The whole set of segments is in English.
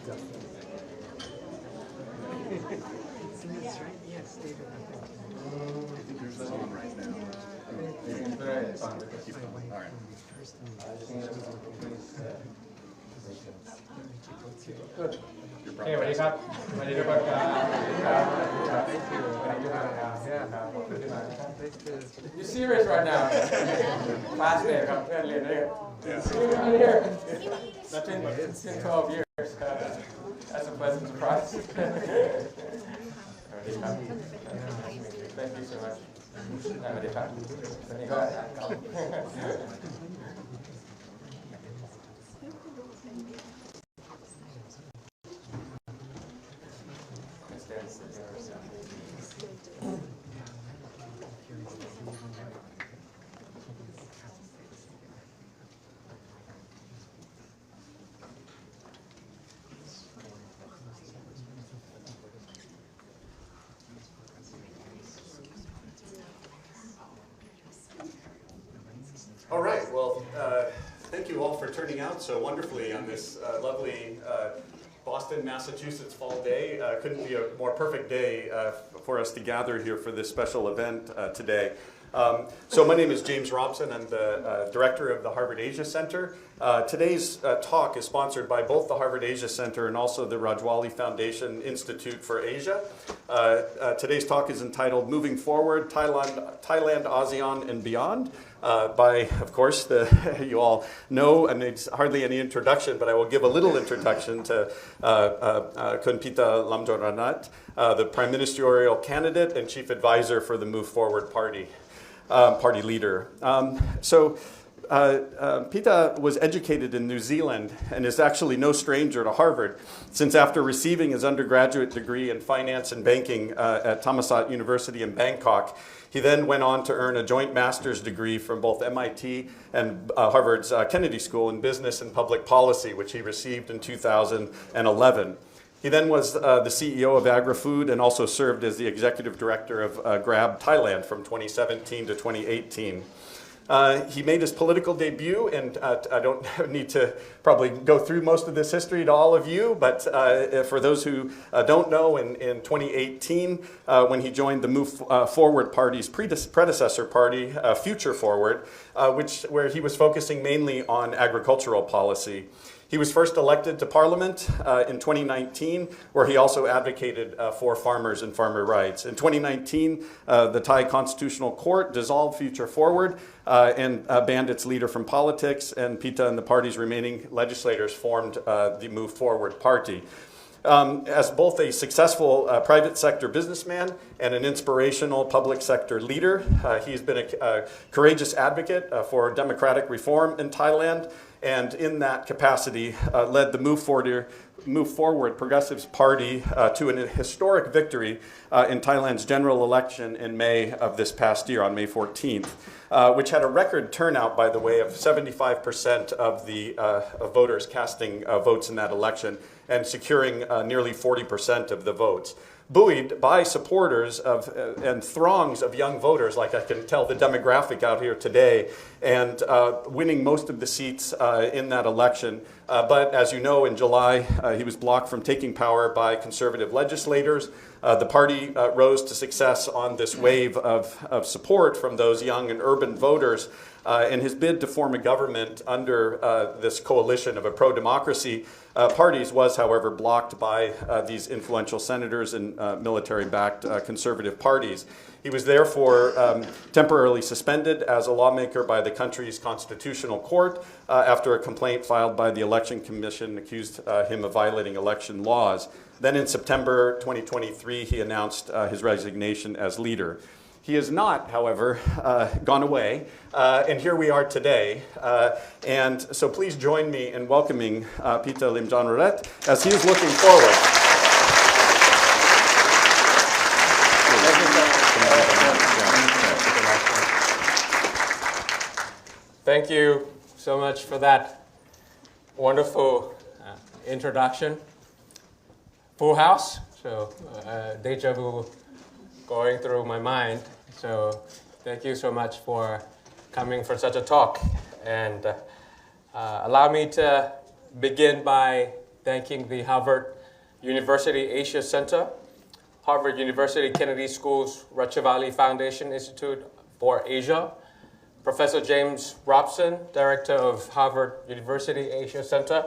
Hey, สวัสดีครับสวัสดีทุกคนครับครับ You serious right now? Last day ครับเพื่อนเรียนด้วยhere. Nothing it's been 12 years. That's a pleasant surprise. สวัสดีครับ Thank you so much. สวัสดีครับวันนี้ก็All right, well, thank you all for turning out so wonderfully on this lovely Boston, Massachusetts fall day. Couldn't be a more perfect day for us to gather here for this special event today. So my name is James Robson. I'm the director of the Harvard Asia Center. Today's talk is sponsored by both the Harvard Asia Center and also the Rajwali Foundation Institute for Asia. Today's talk is entitled Moving Forward, Thailand, ASEAN, and Beyond. By, of course, you all know, and it's hardly any introduction, but I will give a little introduction to Kun Pita Lamdornat, the Prime Ministerial candidate and Chief Advisor for the Move Forward Party leader. Pita was educated in New Zealand and is actually no stranger to Harvard, since after receiving his undergraduate degree in finance and banking at Thammasat University in Bangkok, he then went on to earn a joint master's degree from both MIT and Harvard's Kennedy School in Business and Public Policy, which he received in 2011. He then was the CEO of Agri-Food and also served as the executive director of Grab Thailand from 2017 to 2018. He made his political debut, and I don't need to probably go through most of this history to all of you, but for those who don't know, in 2018, when he joined the Move Forward Party's predecessor party, Future Forward, where he was focusing mainly on agricultural policy. He was first elected to Parliament in 2019, where he also advocated for farmers and farmer rights. In 2019, the Thai Constitutional Court dissolved Future Forward and banned its leader from politics, and Pita and the party's remaining legislators formed the Move Forward Party. As both a successful private sector businessman and an inspirational public sector leader, he's been a courageous advocate for democratic reform in Thailand, and in that capacity led the Move Forward Progressives Party to an historic victory in Thailand's general election in May of this past year, on May 14th, which had a record turnout, by the way, of 75% of the voters casting votes in that election and securing nearly 40% of the votes. Buoyed by supporters and throngs of young voters, like I can tell the demographic out here today, and winning most of the seats in that election. But as you know, in July, he was blocked from taking power by conservative legislators. The party rose to success on this wave of support from those young and urban voters. In his bid to form a government under this coalition of a pro-democracy parties was, however, blocked by these influential senators and military-backed conservative parties. He was therefore temporarily suspended as a lawmaker by the country's constitutional court after a complaint filed by the Election Commission accused him of violating election laws. Then in September 2023, he announced his resignation as leader. He has not, however, gone away, and here we are today. And so please join me in welcoming Pita Limjaroenrat as he is looking forward. Thank you so much for that wonderful introduction. Full house, so deja vu going through my mind. So thank you so much for coming for such a talk. And allow me to begin by thanking the Harvard University Asia Center, Harvard University Kennedy School's Ratchavali Foundation Institute for Asia, Professor James Robson, Director of Harvard University Asia Center,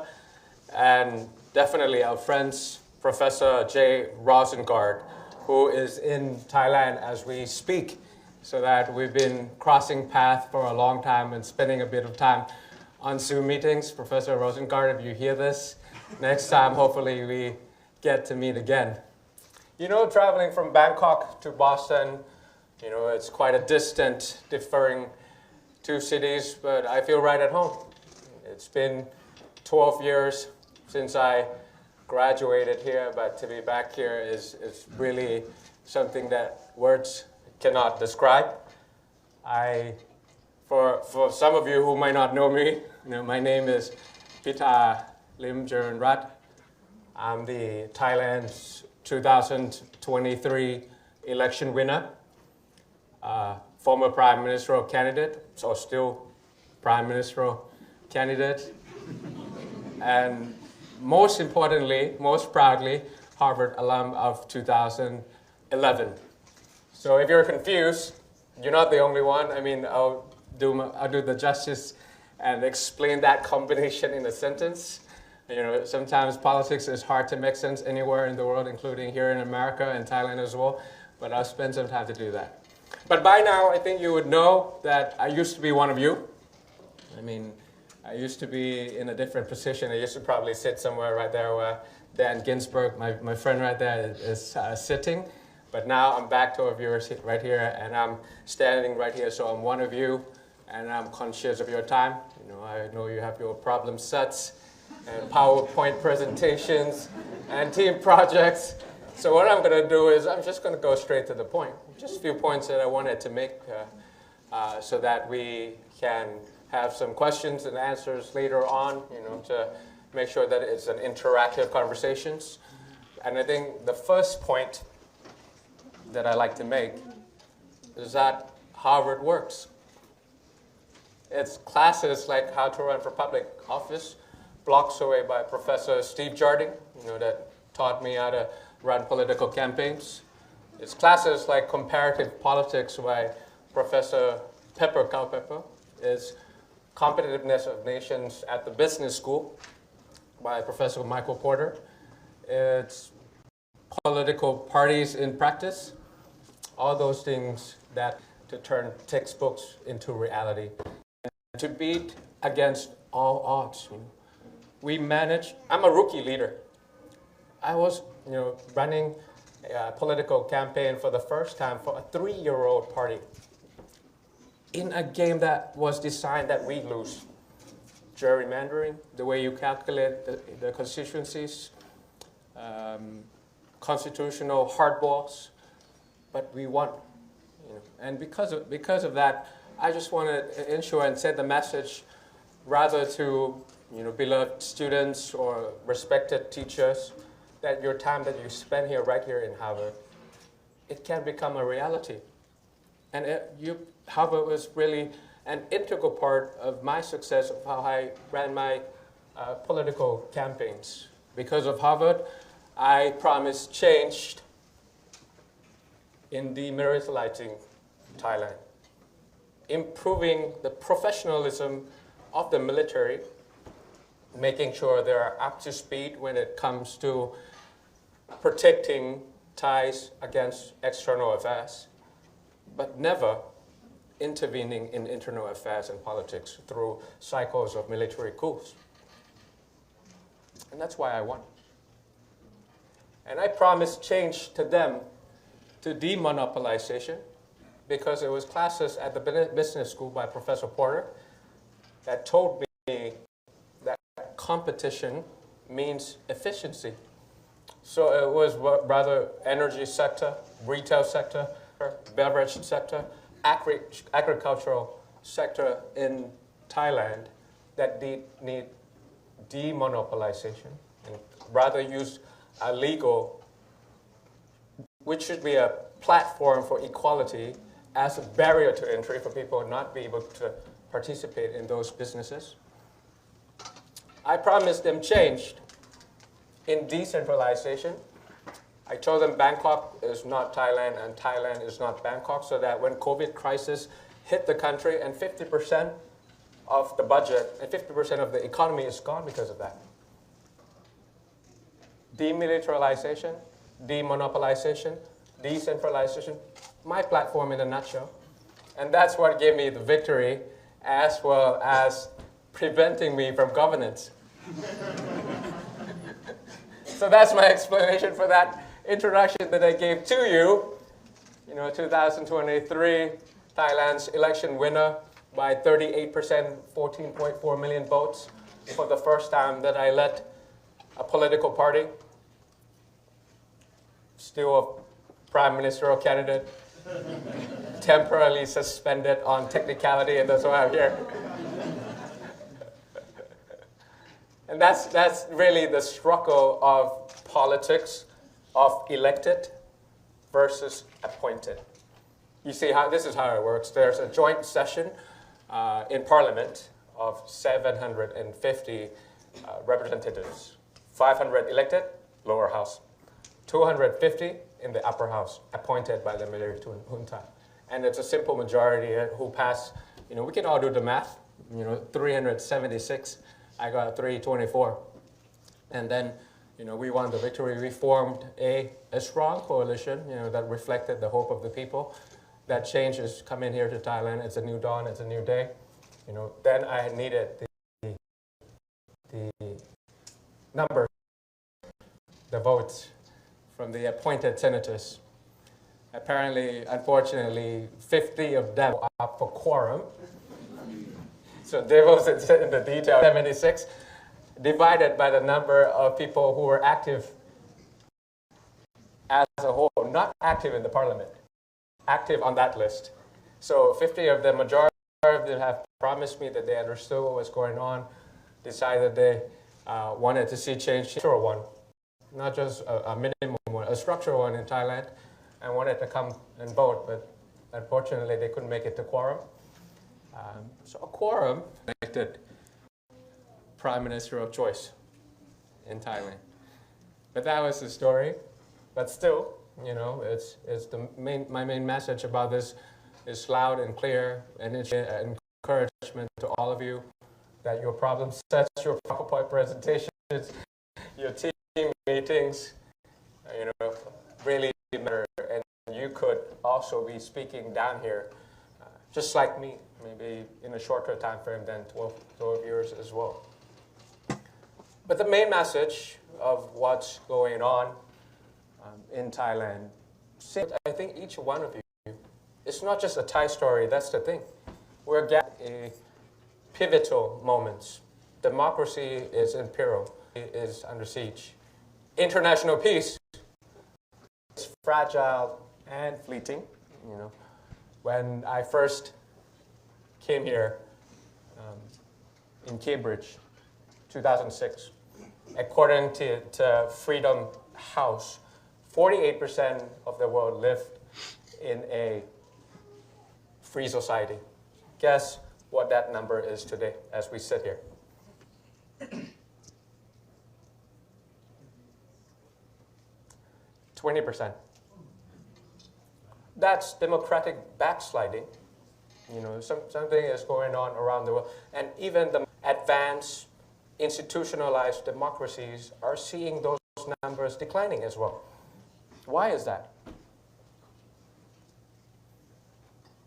and definitely our friends, Professor Jay Rosengard, who is in Thailand as we speak, so that we've been crossing paths for a long time and spending a bit of time on Zoom meetings. Professor Rosengard, if you hear this, next time hopefully we get to meet again. You know, traveling from Bangkok to Boston, you know, it's quite a distant, differing two cities, but I feel right at home. It's been 12 years since I graduated here, but to be back here is really something that words cannot describe. For some of you who might not know me, you know, my name is Pita Lim Jaranrat. I'm the Thailand's 2023 election winner, former prime ministerial candidate, so still prime ministerial candidate, and most importantly, most proudly, Harvard alum of 2011. So if you're confused, you're not the only one. I mean, I'll do the justice and explain that combination in a sentence. You know, sometimes politics is hard to make sense anywhere in the world, including here in America and Thailand as well, but I'll spend some time to do that. But by now, I think you would know that I used to be one of you. I mean, I used to be in a different position. I used to probably sit somewhere right there where Dan Ginsberg, my friend right there, is sitting. But now I'm back to our viewers right here, and I'm standing right here, so I'm one of you, and I'm conscious of your time. You know, I know you have your problem sets and PowerPoint presentations and team projects. So what I'm going to do is I'm just going to go straight to the point. Just a few points that I wanted to make so that we can have some questions and answers later on, you know, to make sure that it's an interactive conversations. And I think the first point that I like to make is that Harvard works. It's classes like How to Run for Public Office, blocks away by Professor Steve Jarding, you know, that taught me how to run political campaigns. It's classes like Comparative Politics by Professor Pepper Culpepper. It's Competitiveness of Nations at the Business School by Professor Michael Porter. It's Political Parties in Practice. All those things that to turn textbooks into reality. And to beat against all odds. You know. We manage, I'm a rookie leader. I was, you know, running a political campaign for the first time for a 3-year-old party in a game that was designed that we lose. Gerrymandering, the way you calculate the constituencies, constitutional hardballs, but we won. You know. And because of that, I just want to ensure and send the message rather to, you know, beloved students or respected teachers, that your time that you spend here, right here in Harvard, it can become a reality. And Harvard was really an integral part of my success of how I ran my political campaigns. Because of Harvard, I promised change in demilitarizing Thailand, improving the professionalism of the military, making sure they're up to speed when it comes to protecting Thais against external affairs, but never intervening in internal affairs and politics through cycles of military coups. And that's why I won. And I promised change to them, to demonopolization, because it was classes at the business school by Professor Porter that told me that competition means efficiency. So it was rather energy sector, retail sector, beverage sector, agricultural sector in Thailand that need demonopolization, and rather use a legal, which should be a platform for equality, as a barrier to entry for people not be able to participate in those businesses. I promised them change in decentralization. I told them Bangkok is not Thailand and Thailand is not Bangkok, so that when COVID crisis hit the country and 50% of the budget and 50% of the economy is gone because of that. Demilitarization, demonopolization, decentralization, my platform in a nutshell. And that's what gave me the victory as well as preventing me from governance. So that's my explanation for that introduction that I gave to you. 2023, Thailand's election winner by 38%, 14.4 million votes for the first time that I led a political party. Still a prime ministerial candidate, temporarily suspended on technicality, and that's why I'm here. And that's really the struggle of politics, of elected versus appointed. You see how this is how it works. There's a joint session in Parliament of 750 representatives, 500 elected, lower house, 250 in the upper house, appointed by the military junta. And it's a simple majority who pass, we can all do the math, 376, I got 324. And then, we won the victory. We formed a strong coalition, that reflected the hope of the people. That change is coming here to Thailand. It's a new dawn. It's a new day. Then I needed the numbers, the votes from the appointed senators. Apparently, unfortunately, 50 of them were up for quorum. So devil's in the detail. 76, divided by the number of people who were active as a whole, not active in the parliament, active on that list. So 50 of the majority of them have promised me that they understood what was going on, decided they wanted to see change, structural one, not just a minimum one, a structural one in Thailand, and wanted to come and vote, but unfortunately they couldn't make it to quorum. So a quorum elected prime minister of choice in Thailand. But that was the story. But still, it's my main message about this is loud and clear, and it's an encouragement to all of you that your problem sets, your PowerPoint presentations, your team meetings, really matter. And you could also be speaking down here, just like me, maybe in a shorter time frame than 12 years as well. But the main message of what's going on in Thailand, I think each one of you, it's not just a Thai story, that's the thing. We're getting pivotal moments. Democracy is in peril, it is under siege. International peace is fragile and fleeting. When I first came here in Cambridge, 2006, according to Freedom House, 48% of the world lived in a free society. Guess what that number is today as we sit here? 20%. That's democratic backsliding. Something is going on around the world. And even the advanced, institutionalized democracies are seeing those numbers declining as well. Why is that?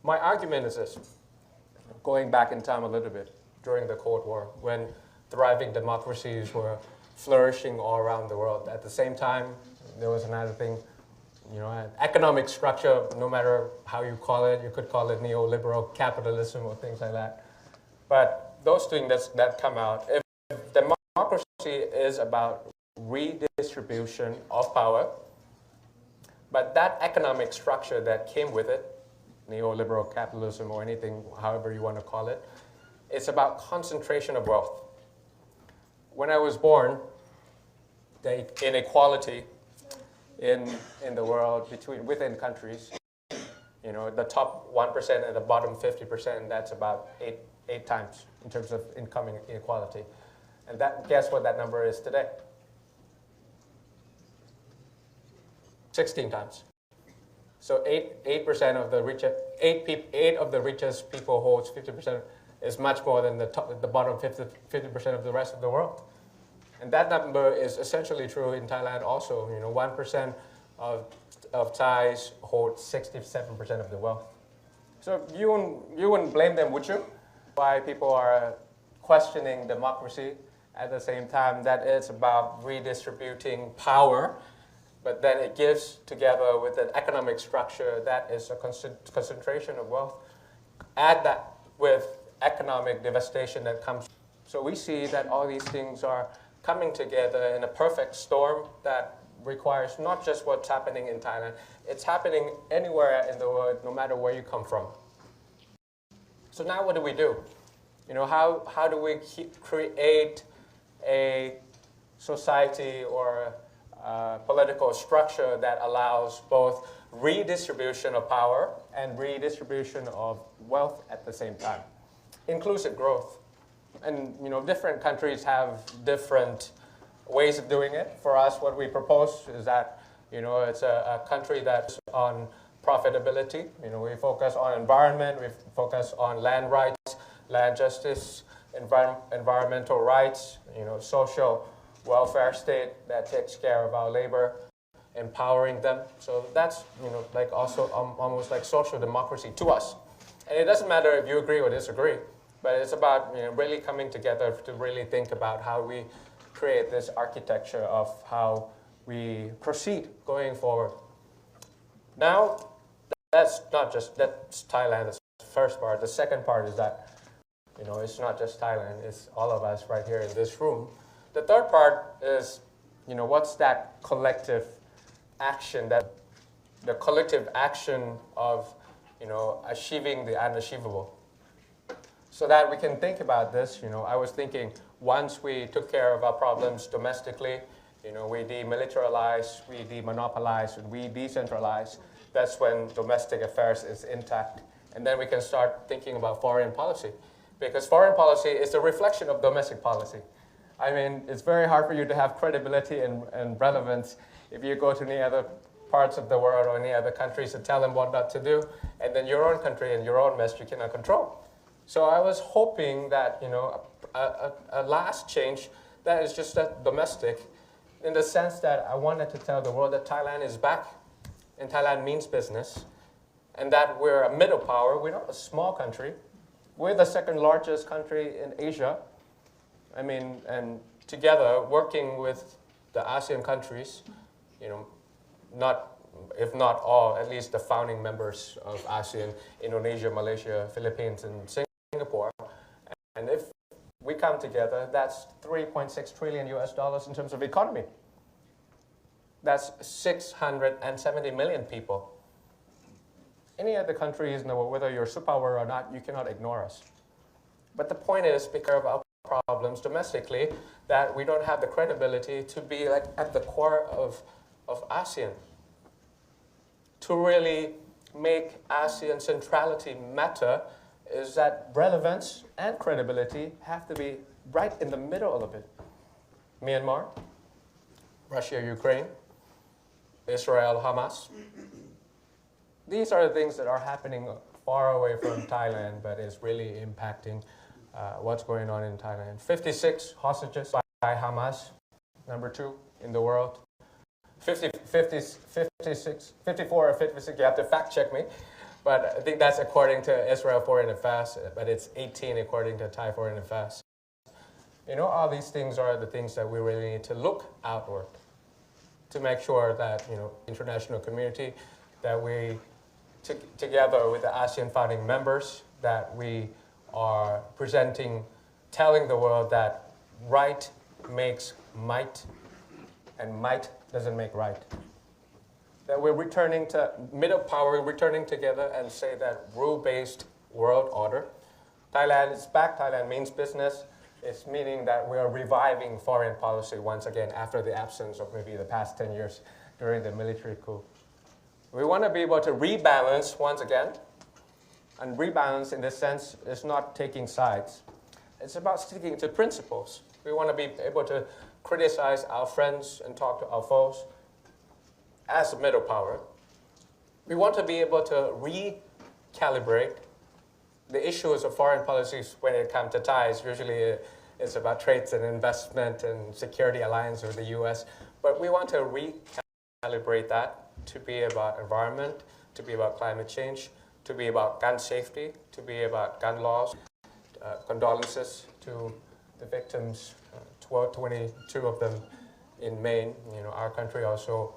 My argument is this, going back in time a little bit, during the Cold War, when thriving democracies were flourishing all around the world. At the same time, there was another thing, economic structure, no matter how you call it, you could call it neoliberal capitalism or things like that. But those things that come out, if democracy is about redistribution of power, but that economic structure that came with it, neoliberal capitalism or anything, however you want to call it, it's about concentration of wealth. When I was born, the inequality in the world within countries, the top 1% and the bottom 50%, that's about eight times in terms of income inequality. And guess what that number is today? 16 times. So 8% of the richest, 8 of the richest people holds 50% is much more than the bottom 50% of the rest of the world. And that number is essentially true in Thailand also. 1% of Thais hold 67% of the wealth. So you wouldn't blame them, would you? Why people are questioning democracy at the same time that it's about redistributing power, but then it gives together with an economic structure that is a concentration of wealth. Add that with economic devastation that comes. So we see that all these things are coming together in a perfect storm that requires not just what's happening in Thailand, it's happening anywhere in the world, no matter where you come from. So now what do we do? How do we create a society or a political structure that allows both redistribution of power and redistribution of wealth at the same time? Inclusive growth. And different countries have different ways of doing it. For us, what we propose is that it's a country that's on profitability. We focus on environment, we focus on land rights, land justice, environmental rights, social welfare state that takes care of our labor, empowering them. So that's like also almost like social democracy to us. And it doesn't matter if you agree or disagree, but it's about really coming together to really think about how we create this architecture of how we proceed going forward. Now, that's Thailand, that's the first part. The second part is that, it's not just Thailand, it's all of us right here in this room. The third part is, what's that collective action, the collective action of, achieving the unachievable. So that we can think about this, I was thinking once we took care of our problems domestically, we demilitarize, we demonopolize, and we decentralize. That's when domestic affairs is intact. And then we can start thinking about foreign policy. Because foreign policy is a reflection of domestic policy. I mean, it's very hard for you to have credibility and relevance if you go to any other parts of the world or any other countries and tell them what not to do, and then your own country and your own mess you cannot control. So I was hoping that, a last change that is just that domestic, in the sense that I wanted to tell the world that Thailand is back, and Thailand means business, and that we're a middle power. We're not a small country. We're the second largest country in Asia. And together, working with the ASEAN countries, if not all, at least the founding members of ASEAN, Indonesia, Malaysia, Philippines, and Singapore. And if we come together, that's $3.6 trillion in terms of economy. That's 670 million people. Any other countries in the world, whether you're a superpower or not, you cannot ignore us. But the point is, because of our problems domestically, that we don't have the credibility to be like at the core of ASEAN. To really make ASEAN centrality matter is that relevance and credibility have to be right in the middle of it. Myanmar, Russia, Ukraine, Israel, Hamas. These are the things that are happening far away from Thailand, but is really impacting what's going on in Thailand. 56 hostages by Hamas, number 2 in the world. 54 or 56, you have to fact check me. But I think that's according to Israel Foreign Affairs, but it's 18 according to Thai Foreign Affairs. All these things are the things that we really need to look outward to make sure that, international community, that we, together with the ASEAN founding members, that we are telling the world that right makes might, and might doesn't make right. That we're returning to middle power, returning together and say that rule-based world order. Thailand is back. Thailand means business. It's meaning that we are reviving foreign policy once again after the absence of maybe the past 10 years during the military coup. We want to be able to rebalance once again. And rebalance in this sense is not taking sides. It's about sticking to principles. We want to be able to criticize our friends and talk to our foes. as a middle power, we want to be able to recalibrate the issues of foreign policies when it comes to ties. Usually it's about trades and investment and security alliance with the US. But we want to recalibrate that to be about environment, to be about climate change, to be about gun safety, to be about gun laws. Condolences to the victims, 22 of them in Maine. Our country also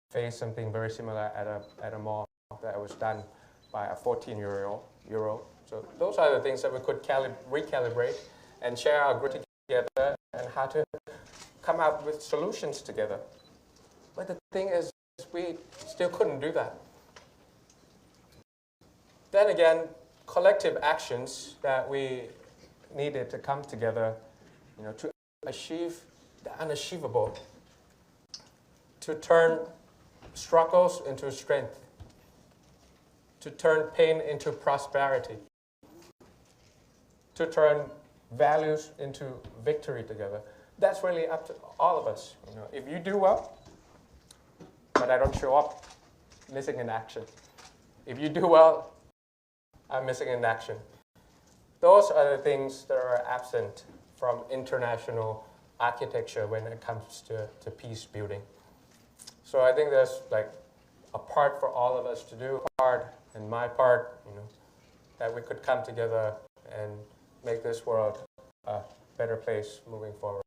faced something very similar at a mall that was done by a 14-year-old. So those are the things that we could recalibrate and share our grit together and how to come up with solutions together. But the thing is, we still couldn't do that. Then again, collective actions that we needed to come together, to achieve the unachievable, to turn struggles into strength, to turn pain into prosperity, to turn values into victory together. That's really up to all of us. If you do well, but I don't show up, missing in action. If you do well, I'm missing in action. Those are the things that are absent from international architecture when it comes to peace building. So I think there's like a part for all of us to do, part and my part, that we could come together and make this world a better place moving forward.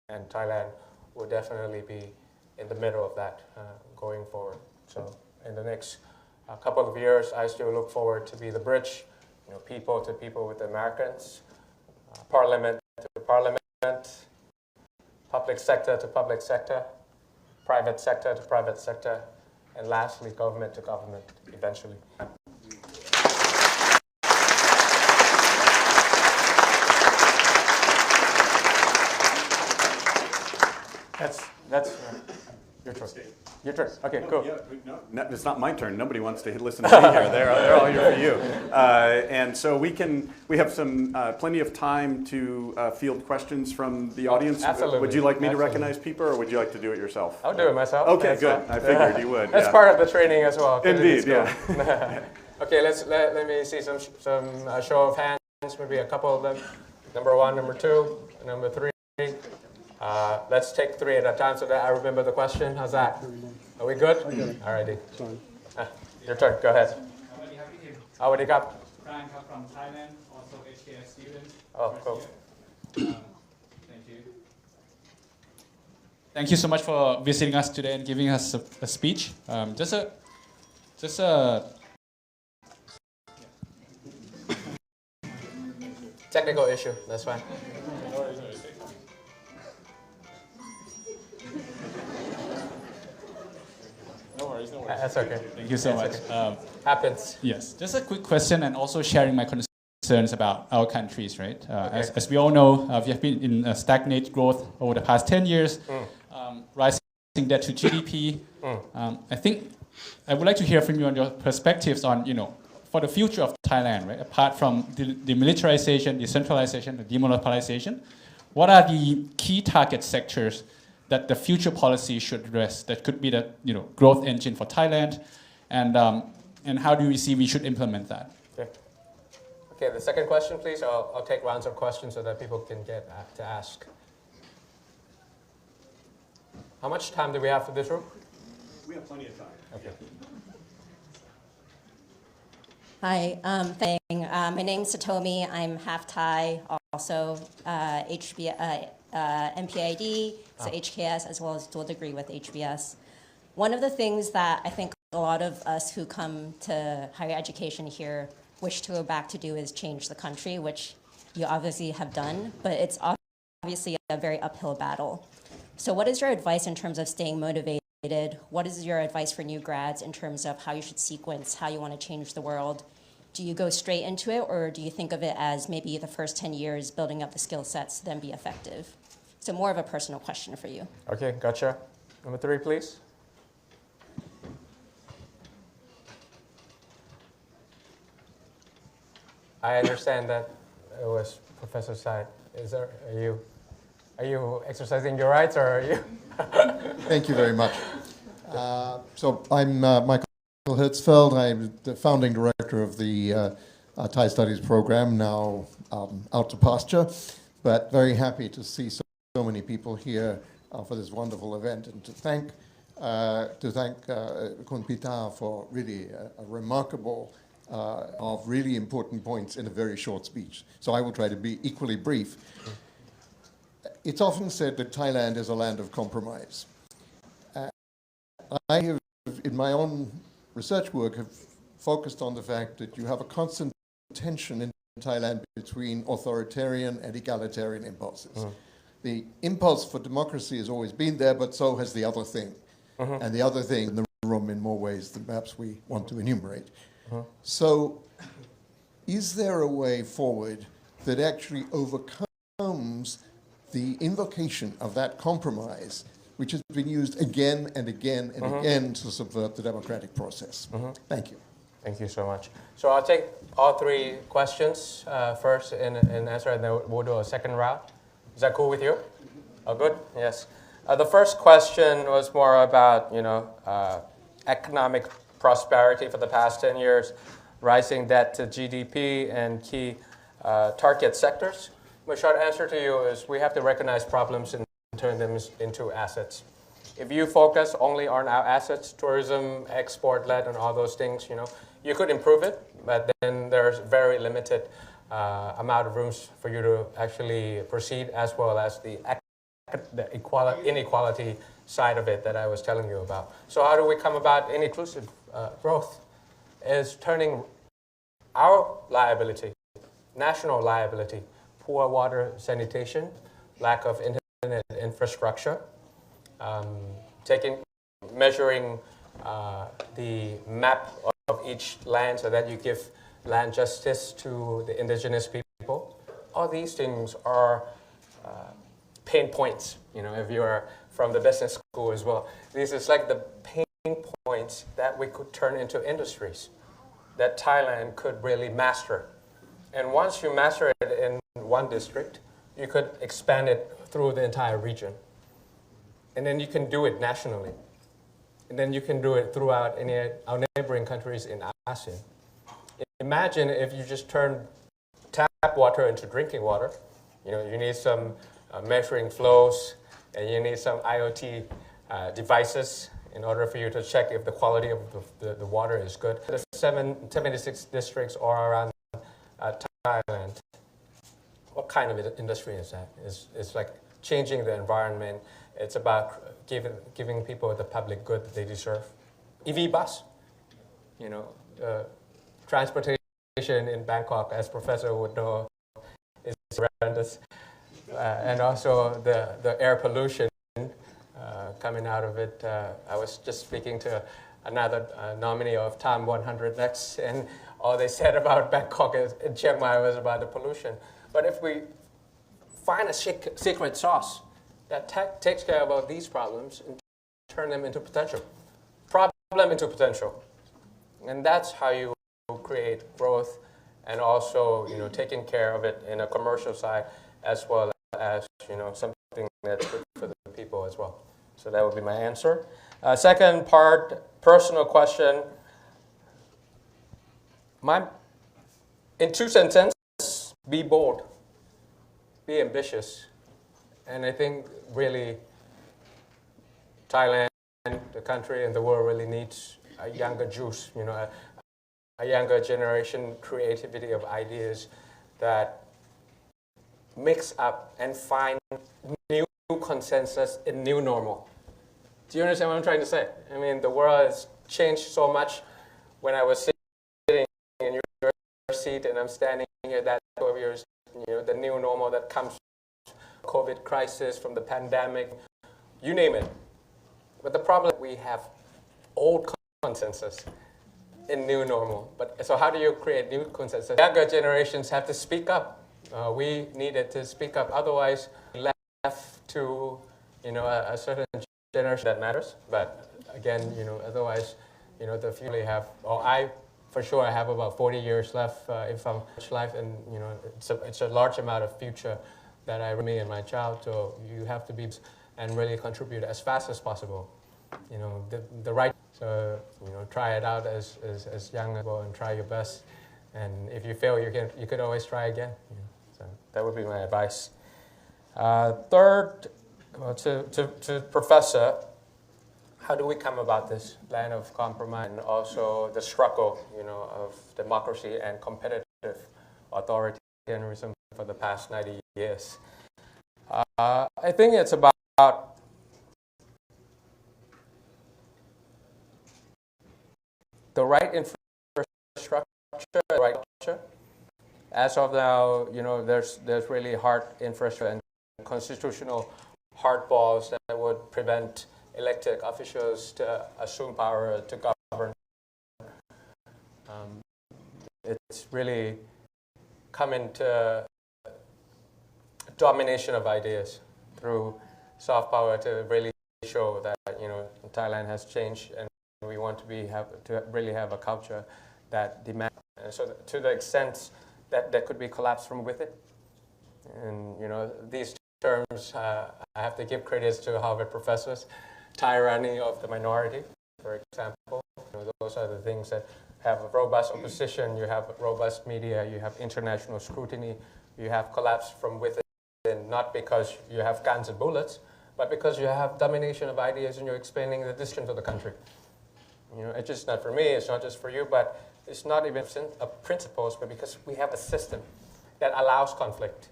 And Thailand will definitely be in the middle of that going forward. So in the next couple of years, I still look forward to be the bridge, people to people with Americans, parliament to parliament, public sector to public sector, private sector to private sector, and lastly, government to government eventually. That's your turn. Your turn. Okay, cool. No, it's not my turn. Nobody wants to listen to me here. They're all here for you. And so we have some plenty of time to field questions from the audience. Absolutely. Would you like me to recognize people, or would you like to do it yourself? I'll do it myself. Okay, good. I figured you would. That's part of the training as well. Indeed, yeah. Okay, let me see some show of hands. Maybe a couple of them. Number 1, number 2, number 3. Let's take 3 at a time so that I remember the question. How's that? Are we good? Alrighty. Your turn. Go ahead. Awadi Kap. Brian from Thailand, also HKS student. Oh, cool. Thank you. Thank you so much for visiting us today and giving us a speech. Just a Technical issue. That's fine. No worries. That's okay. Thank you so much. Okay. Happens. Yes, just a quick question and also sharing my concerns about our countries, right? Okay. As we all know, we have been in stagnant growth over the past 10 years, rising debt to GDP. I think I would like to hear from you on your perspectives on, for the future of Thailand, right? Apart from the demilitarization, decentralization, the demonopolization, what are the key target sectors that the future policy should address that could be the growth engine for Thailand, and how do we see we should implement that? Okay. The second question, please. I'll take rounds of questions so that people can get to ask. How much time do we have for this room? We have plenty of time. Okay. Hi, my name's Satomi. I'm half Thai, also MPID, so HKS, as well as dual degree with HBS. One of the things that I think a lot of us who come to higher education here wish to go back to do is change the country, which you obviously have done, but it's obviously a very uphill battle. So what is your advice in terms of staying motivated? What is your advice for new grads in terms of how you should sequence, how you want to change the world? Do you go straight into it, or do you think of it as maybe the first 10 years building up the skill sets to then be effective? So more of a personal question for you. Okay, gotcha. Number 3, please. I understand that it was Professor Said. Are you exercising your rights, or are you? Thank you very much. So I'm Michael Hertzfeld. I'm the founding director of the Thai Studies program, now out to pasture, but very happy to see so many people here for this wonderful event, and to thank Kun Pita for really a remarkable of really important points in a very short speech. So I will try to be equally brief. It's often said that Thailand is a land of compromise. I have, in my own research work, have focused on the fact that you have a constant tension in Thailand between authoritarian and egalitarian impulses. The impulse for democracy has always been there, but so has the other thing. And the other thing in the room in more ways than perhaps we want to enumerate. So is there a way forward that actually overcomes the invocation of that compromise, which has been used again and again and again to subvert the democratic process? Thank you. Thank you so much. So I'll take all three questions first and answer, and then we'll do a second round. Is that cool with you? Oh, good. Yes. The first question was more about, economic prosperity for the past 10 years, rising debt to GDP, and key target sectors. My short answer to you is we have to recognize problems and turn them into assets. If you focus only on our assets, tourism, export-led, and all those things, you could improve it, but then there's very limited amount of rooms for you to actually proceed, as well as the inequality side of it that I was telling you about. So how do we come about inclusive growth? Is turning our liability, national liability, poor water sanitation, lack of internet infrastructure, measuring the map of each land so that you give land justice to the indigenous people. All these things are pain points, if you're from the business school as well. This is like the pain points that we could turn into industries that Thailand could really master. And once you master it in one district, you could expand it through the entire region. And then you can do it nationally. And then you can do it throughout our neighboring countries in ASEAN. Imagine if you just turn tap water into drinking water. You need some measuring flows, and you need some IoT devices in order for you to check if the quality of the water is good. The 76 districts are around Thailand. What kind of industry is that? It's like changing the environment. It's about giving people the public good that they deserve. EV bus, transportation in Bangkok, as Professor would know, is horrendous. And also the air pollution coming out of it. I was just speaking to another nominee of Time 100 Next, and all they said about Bangkok and Chiang Mai was about the pollution. But if we find a secret sauce that takes care of all these problems and turn them into potential, problem into potential, and that's how you create growth, and also taking care of it in a commercial side as well as something that's good for the people as well. So that would be my answer. Second part, personal question. In two sentences, be bold, be ambitious, and I think really Thailand, the country, and the world really needs a younger juice, a younger generation creativity of ideas that mix up and find new consensus in new normal. Do you understand what I'm trying to say? I mean, the world has changed so much. When I was sitting in your seat and I'm standing here, that 12 years, the new normal that comes from the COVID crisis, from the pandemic, you name it. But the problem is we have old consensus in new normal. So how do you create new consensus? Younger generations have to speak up. We needed to speak up. Otherwise, left to a certain generation that matters. But again, otherwise, the future have. I for sure have about 40 years left if I'm life, and it's a large amount of future that I me and my child. So you have to be and really contribute as fast as possible. the right. So try it out as young as well and try your best. And if you fail, you could always try again. So that would be my advice. Third, to Professor, how do we come about this land of compromise and also the struggle, of democracy and competitive authoritarianism for the past 90 years? I think it's about the right infrastructure, the right culture. As of now, there's really hard infrastructure and constitutional hardballs that would prevent elected officials to assume power to govern. It's really come into domination of ideas through soft power to really show that Thailand has changed and we want to really have a culture that demands. And so to the extent that there could be collapse from within. And these terms, I have to give credits to Harvard professors. Tyranny of the minority, for example. Those are the things that have a robust opposition, you have robust media, you have international scrutiny, you have collapse from within, not because you have guns and bullets, but because you have domination of ideas and you're explaining the decisions of the country. It's just not for me, it's not just for you, but it's not even of principles, but because we have a system that allows conflict,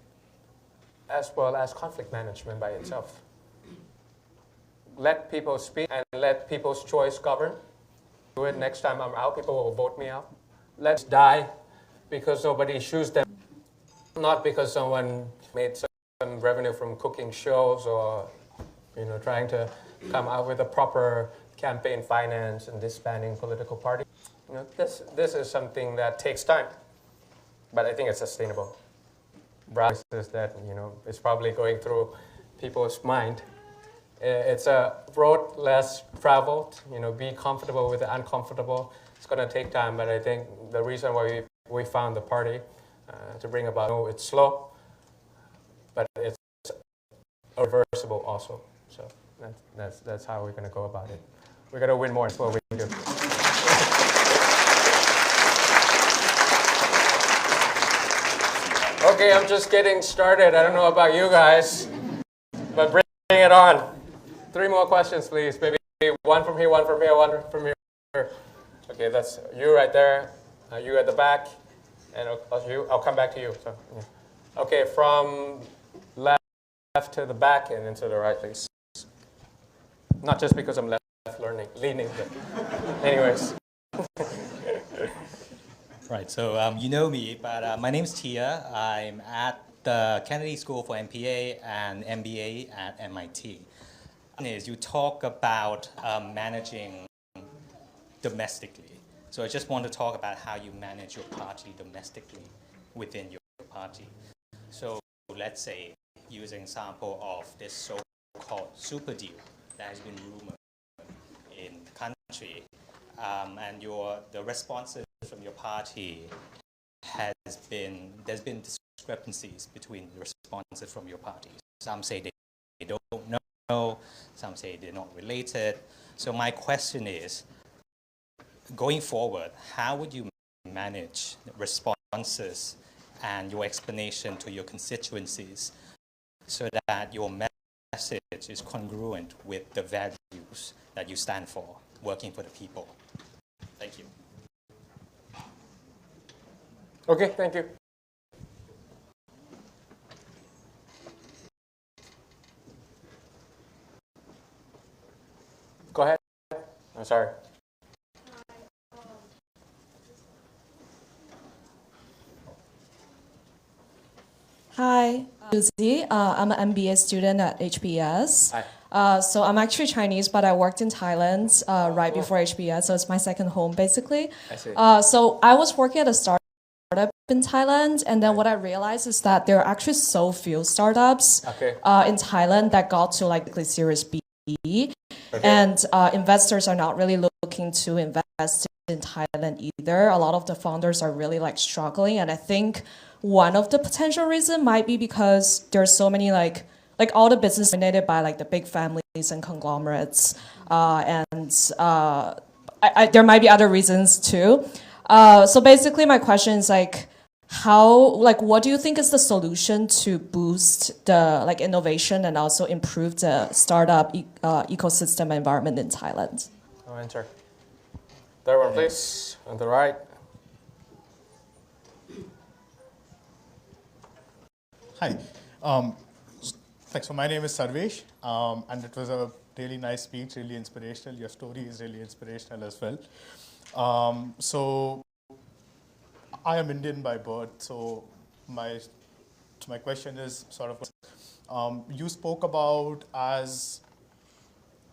as well as conflict management by itself. Let people speak and let people's choice govern. Do it next time I'm out, people will vote me out. Let's die because nobody chooses them, not because someone made some revenue from cooking shows or trying to come out with a proper campaign finance and disbanding political parties. This is something that takes time, but I think it's sustainable. Process that is probably going through people's mind. It's a road less traveled. Be comfortable with the uncomfortable. It's going to take time, but I think the reason why we found the party to bring about it's slow, but it's reversible also. So that's how we're going to go about it. We're going to win more. That's what we do. Okay, I'm just getting started. I don't know about you guys, but bring it on. 3 more questions, please. Maybe one from here, one from here, one from here. Okay, that's you right there. You at the back, and I'll come back to you. So, yeah. Okay, from left to the back and then to the right, please. Not just because I'm leaning, but anyways. Right, so you know me, but my name's Tia. I'm at the Kennedy School for MPA and MBA at MIT. You talk about managing domestically. So I just want to talk about how you manage your party domestically within your party. So let's say, using example of this so-called super deal that has been rumored in the country, and the responses from your party there's been discrepancies between the responses from your party. Some say they don't know, some say they're not related. So my question is, going forward, how would you manage responses and your explanation to your constituencies so that your message is congruent with the values that you stand for, working for the people? Thank you. Okay, thank you. Go ahead. I'm sorry. Hi, Susie. I'm an MBA student at HBS. Hi. So I'm actually Chinese, but I worked in Thailand right before HBS, so it's my second home, basically. I see. So I was working at a startup in Thailand, and then what I realized is that there are actually so few startups in Thailand that got to Series B. And investors are not really looking to invest in Thailand either. A lot of the founders are really struggling, and I think one of the potential reasons might be because there's so many like all the business dominated by like the big families and conglomerates, there might be other reasons too. So basically, my question is like, what do you think is the solution to boost the like innovation and also improve the startup ecosystem environment in Thailand? I'll answer. Third one, please, on the right. Hi. Thanks. So my name is Sarvesh, and it was a really nice speech, really inspirational. Your story is really inspirational as well. So I am Indian by birth, so my question is sort of, you spoke about as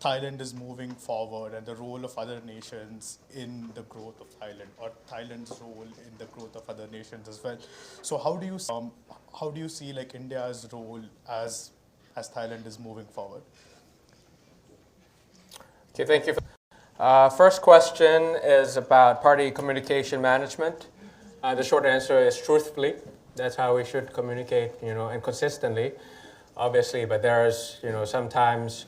Thailand is moving forward and the role of other nations in the growth of Thailand, or Thailand's role in the growth of other nations as well. So how do you see like India's role as Thailand is moving forward? Okay, thank you. First question is about party communication management. The short answer is truthfully. That's how we should communicate, and consistently, obviously. But there's, sometimes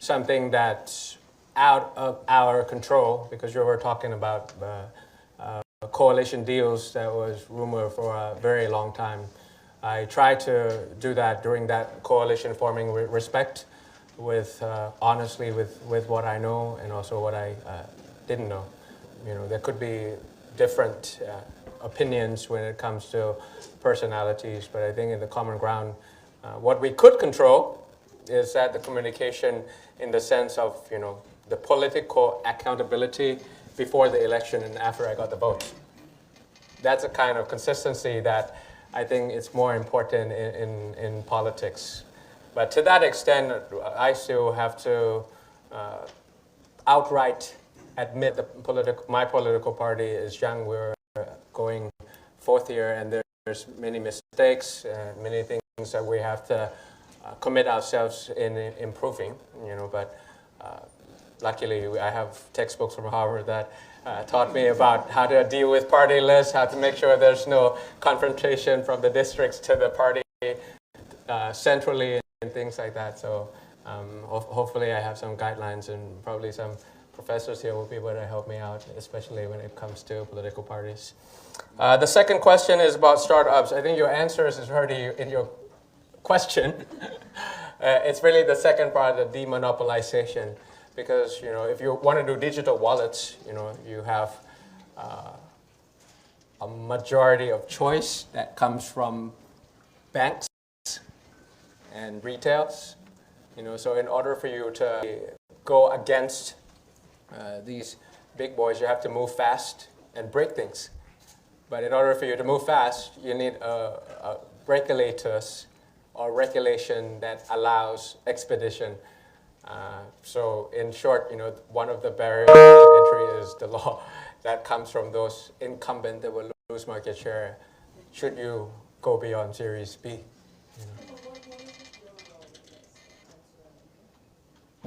something that's out of our control, because you were talking about coalition deals that was rumored for a very long time. I tried to do that during that coalition forming with respect, with honestly with what I know and also what I didn't know. There could be different opinions when it comes to personalities, but I think in the common ground, what we could control is that the communication in the sense of, the political accountability before the election and after I got the vote. That's a kind of consistency that I think it's more important in politics. But to that extent, I still have to outright admit my political party is young. We're going fourth year, and there's many mistakes, many things that we have to commit ourselves in improving. But luckily, I have textbooks from Harvard that taught me about how to deal with party lists, how to make sure there's no confrontation from the districts to the party centrally and things like that. So hopefully I have some guidelines, and probably some professors here will be able to help me out, especially when it comes to political parties. The second question is about startups. I think your answers is already in your question. It's really the second part, the demonopolization. Because, if you want to do digital wallets, you have a majority of choice that comes from banks and retails. So in order for you to go against these big boys, you have to move fast and break things. But in order for you to move fast, you need regulators or regulation that allows expedition. So in short, one of the barriers to entry is the law that comes from those incumbents that will lose market share should you go beyond Series B.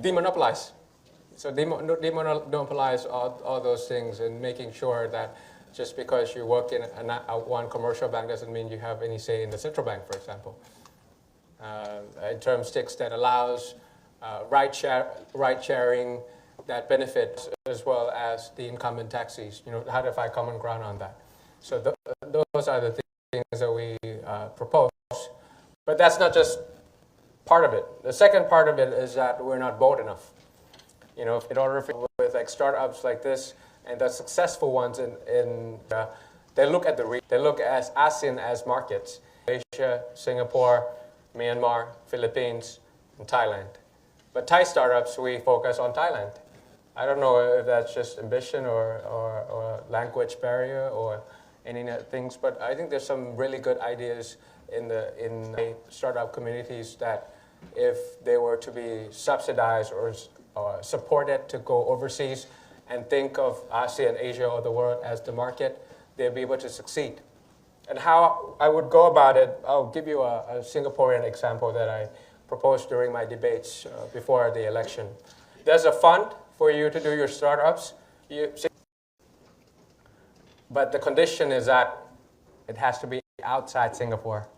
Demonopolize. So demonopolize all those things, and making sure that just because you work in one commercial bank doesn't mean you have any say in the central bank, for example. In term 6 that allows ride sharing that benefits as well as the incumbent taxis. How to find common ground on that. So those are the things that we propose. But that's not just part of it. The second part of it is that we're not bold enough. In order for with like startups like this and the successful ones they look at they look at ASEAN as markets: Asia, Singapore, Myanmar, Philippines, and Thailand. But Thai startups, we focus on Thailand. I don't know if that's just ambition or language barrier or any things, but I think there's some really good ideas in the startup communities that if they were to be subsidized or supported to go overseas and think of ASEAN, Asia, or the world as the market, they'll be able to succeed. And how I would go about it, I'll give you a Singaporean example that I proposed during my debates before the election. There's a fund for you to do your startups, but the condition is that it has to be outside Singapore.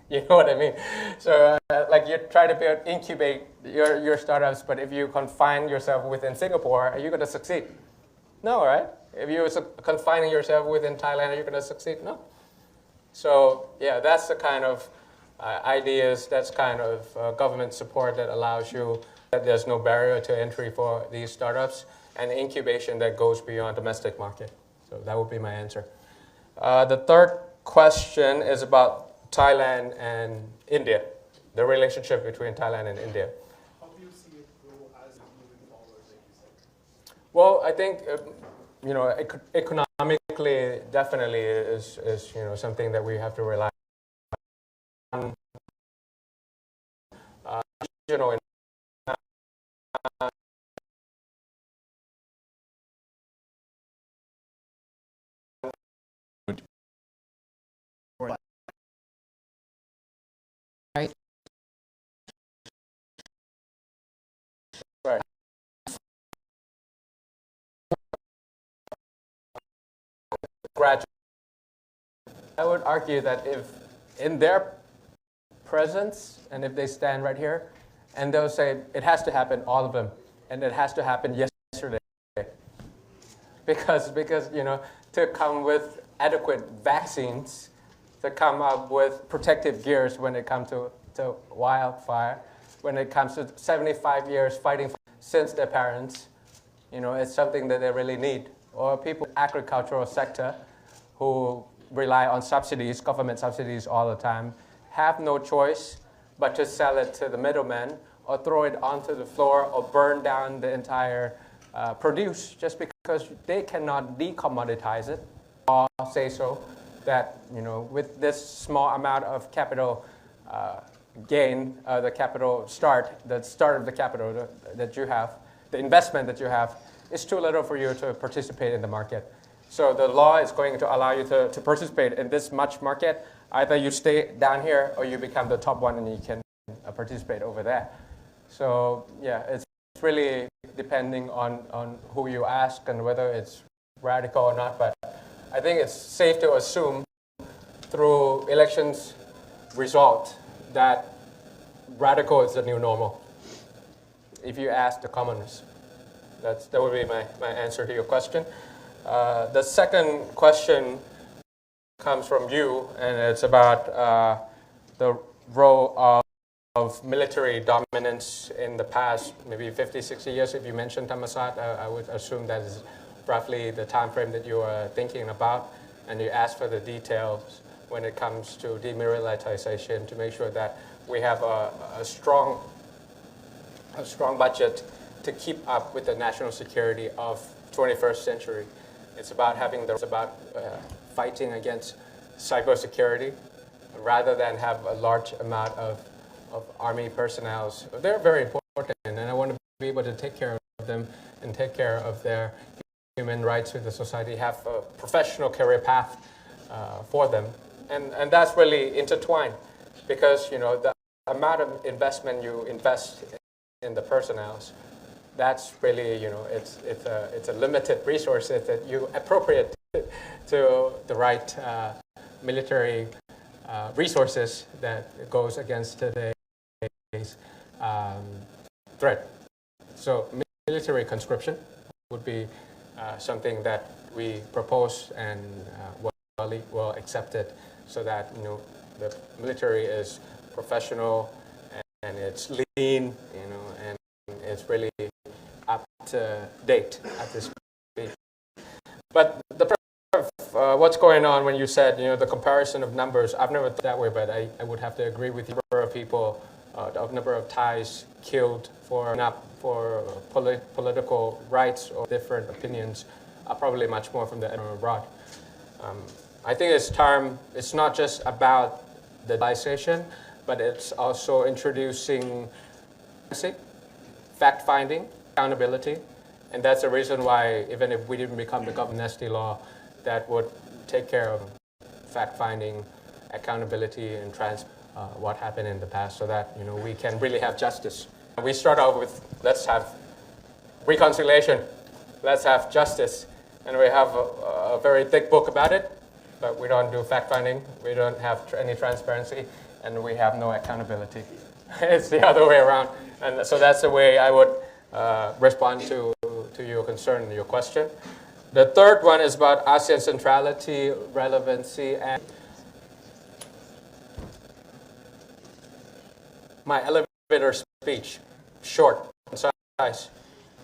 You know what I mean? So like you try to incubate your startups, but if you confine yourself within Singapore, are you going to succeed? No, right? If you're confining yourself within Thailand, are you going to succeed? No. So yeah, that's the kind of ideas, that's kind of government support that allows you, that there's no barrier to entry for these startups, and incubation that goes beyond domestic market. So that would be my answer. The third question is about Thailand and India, the relationship between Thailand and India. How do you see it grow as it's moving forward, like you said? Well, I think economically, definitely is something that we have to rely on. Regional Right. Right. Graduate. I would argue that if in their presence and if they stand right here and they'll say it has to happen, all of them, and it has to happen yesterday, because to come with adequate vaccines, to come up with protective gears when it comes to wildfire, when it comes to 75 years fighting since their parents, it's something that they really need. Or people in the agricultural sector who rely on subsidies, government subsidies all the time, have no choice but to sell it to the middlemen or throw it onto the floor or burn down the entire produce just because they cannot decommoditize it or say so that, with this small amount of capital gain, the start of the capital that you have, the investment that you have, is too little for you to participate in the market. So the law is going to allow you to participate in this much market. Either you stay down here or you become the top one and you can participate over there. So yeah, it's really depending on who you ask and whether it's radical or not. But I think it's safe to assume through elections result that radical is the new normal. If you ask the commoners. That would be my answer to your question. The second question comes from you, and it's about the role of military dominance in the past, maybe 50, 60 years. If you mentioned Thammasat, I would assume that is roughly the time frame that you are thinking about, and you ask for the details when it comes to demilitarization to make sure that we have a strong budget to keep up with the national security of 21st century. It's about fighting against cybersecurity rather than have a large amount of army personnel. They're very important, and I want to be able to take care of them and take care of their human rights with the society, have a professional career path for them. And that's really intertwined because, the amount of investment you invest in the personnel, that's really, it's a limited resource that you appropriate to the right military resources that goes against today's threat. So military conscription would be something that we propose and well accepted, so that the military is professional and it's lean, and it's really up to date at this stage. But what's going on when you said, the comparison of numbers, I've never thought that way, but I would have to agree with you. The number of people, the number of Thais killed for political rights or different opinions are probably much more from the abroad. I think it's not just about the legalization, but it's also introducing fact-finding, accountability, and that's the reason why even if we didn't become the amnesty law, that would take care of fact-finding, accountability, and what happened in the past, so that we can really have justice. We start out with let's have reconciliation, let's have justice, and we have a very thick book about it, but we don't do fact-finding, we don't have any transparency. and we have no accountability. It's the other way around. And so that's the way I would respond to your concern, your question. The third one is about ASEAN centrality, relevancy, and my elevator speech, short, concise,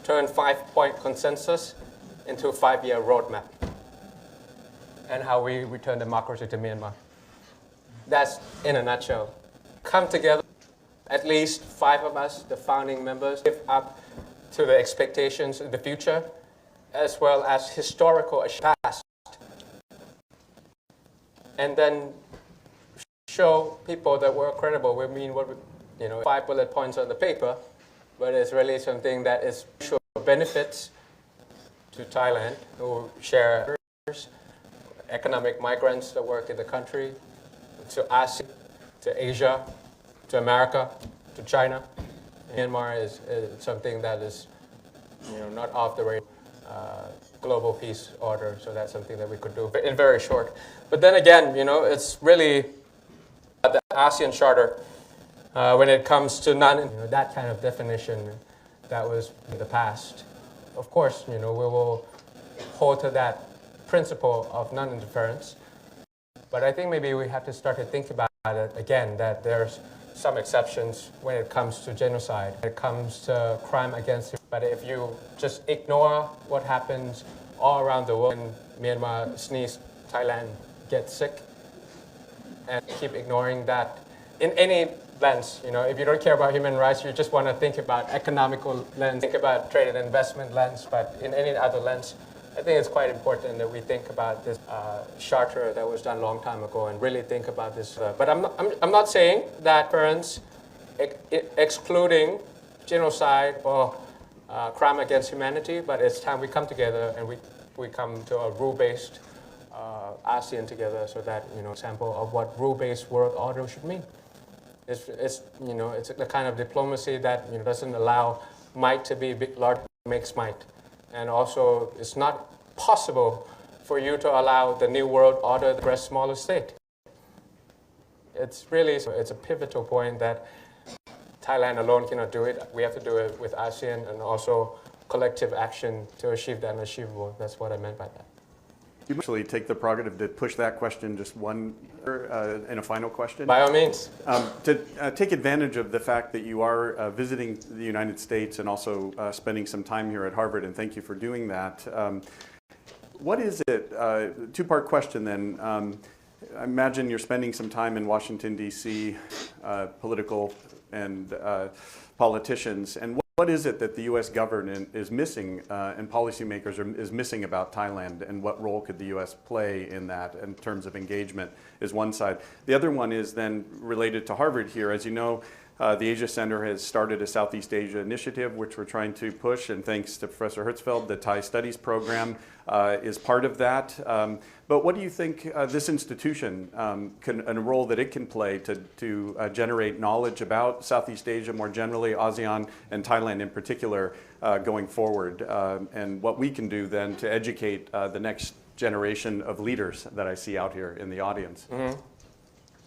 turn 5-point consensus into a 5-year roadmap, and how we return democracy to Myanmar. That's in a nutshell. Come together, at least 5 of us, the founding members, live up to the expectations in the future, as well as historical past, and then show people that we're credible. We mean what 5 bullet points on the paper, but it's really something that is sure benefits to Thailand, who share economic migrants that work in the country, to ASEAN, to Asia, to America, to China. Myanmar is something that is not off the radar. Global peace order, so that's something that we could do in very short. But then again, it's really the ASEAN Charter when it comes to that kind of definition that was in the past. Of course, we will hold to that principle of non-interference. But I think maybe we have to start to think about it again, that there's some exceptions when it comes to genocide, when it comes to crime against humanity. But if you just ignore what happens all around the world, when Myanmar sneezes, Thailand gets sick, and keep ignoring that in any lens, if you don't care about human rights, you just want to think about economical lens, think about trade and investment lens, but in any other lens, I think it's quite important that we think about this charter that was done a long time ago and really think about this. But I'm not saying that parents excluding genocide or crime against humanity, but it's time we come together and we come to a rule-based ASEAN together, so that example of what rule-based world order should mean. It's the kind of diplomacy that doesn't allow might to be big, large, makes might. And also, it's not possible for you to allow the new world order to press smaller state. It's a pivotal point that Thailand alone cannot do it. We have to do it with ASEAN and also collective action to achieve the unachievable. That's what I meant by that. You actually take the prerogative to push that question just one in a final question. By all means. To take advantage of the fact that you are visiting the United States and also spending some time here at Harvard, and thank you for doing that. What is it, two-part question then, I imagine you're spending some time in Washington, D.C., political and politicians, and what is it that the U.S. government is missing and policymakers is missing about Thailand, and what role could the U.S. play in that in terms of engagement is one side. The other one is then related to Harvard here. As you know, the Asia Center has started a Southeast Asia initiative, which we're trying to push, and thanks to Professor Hertzfeld, the Thai Studies program is part of that. But what do you think this institution and a role that it can play to generate knowledge about Southeast Asia more generally, ASEAN and Thailand in particular, going forward, and what we can do then to educate the next generation of leaders that I see out here in the audience? Mm-hmm.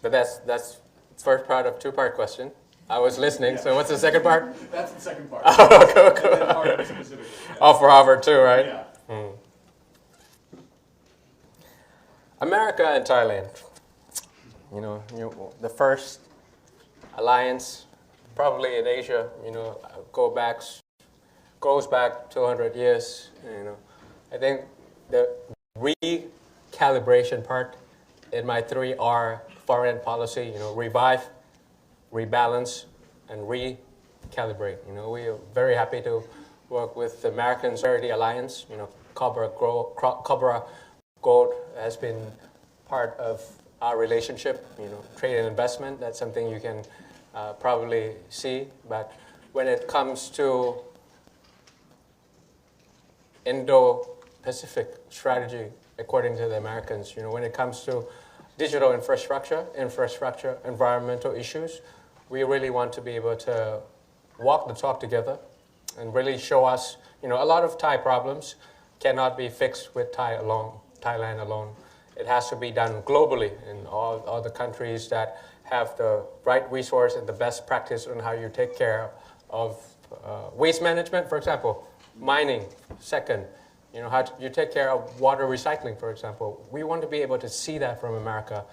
But that's first part of two-part question. I was listening, so what's the second part? That's the second part. Oh, cool. Oh, for Harvard too, right? Yeah. Mm. America and Thailand, the first alliance, probably in Asia, goes back 200 years. I think the recalibration part in my 3R foreign policy, revive, rebalance, and recalibrate. We are very happy to work with the American Security Alliance. Cobra Gold has been part of our relationship. Trade and investment, that's something you can probably see. But when it comes to Indo-Pacific strategy, according to the Americans, when it comes to digital infrastructure, environmental issues, we really want to be able to walk the talk together and really show us, a lot of Thai problems cannot be fixed with Thailand alone. It has to be done globally in all the countries that have the right resource and the best practice on how you take care of waste management, for example, mining, second, how you take care of water recycling, for example. We want to be able to see that from America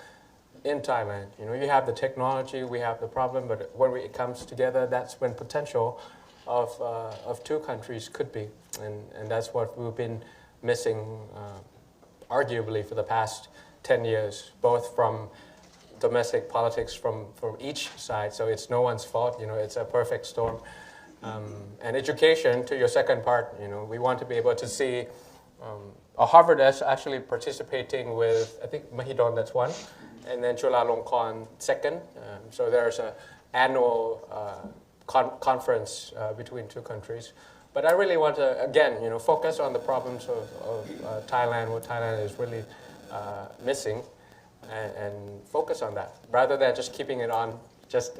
in Thailand. You have the technology, we have the problem, but when it comes together, that's when potential of two countries could be. And that's what we've been missing, arguably, for the past 10 years, both from domestic politics from each side. So it's no one's fault, it's a perfect storm. And education, to your second part, we want to be able to see Harvard is actually participating with, I think, Mahidol, that's one, and then Chulalongkorn second. So there's an annual conference between two countries. But I really want to, again, focus on the problems of Thailand, what Thailand is really missing, and focus on that, rather than just keeping it on just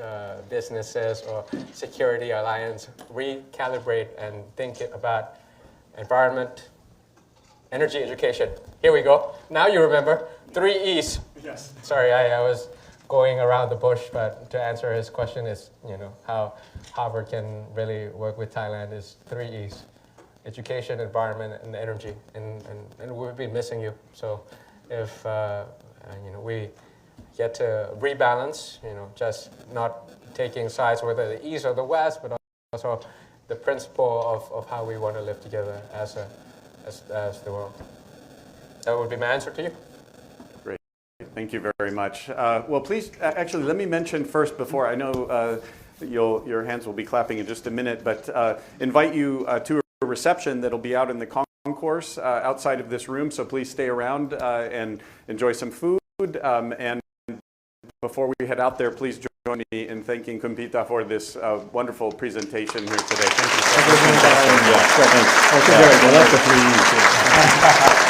businesses or security alliance. Recalibrate and think about environment, energy, education. Here we go. Now you remember 3 E's. Yes. Sorry, I was going around the bush, but to answer his question is, how Harvard can really work with Thailand is 3 E's: education, environment, and energy. And we've been missing you. So if we get to rebalance, just not taking sides whether the East or the West, but also the principle of how we want to live together as the world. That would be my answer to you. Great. Thank you very much. Well, please, actually, let me mention first before, I know your hands will be clapping in just a minute, but invite you to a reception that'll be out in the concourse outside of this room, so please stay around and enjoy some food. And before we head out there, please join me in thanking Kumpita for this wonderful presentation here today. Thank you so much. Thank you very much.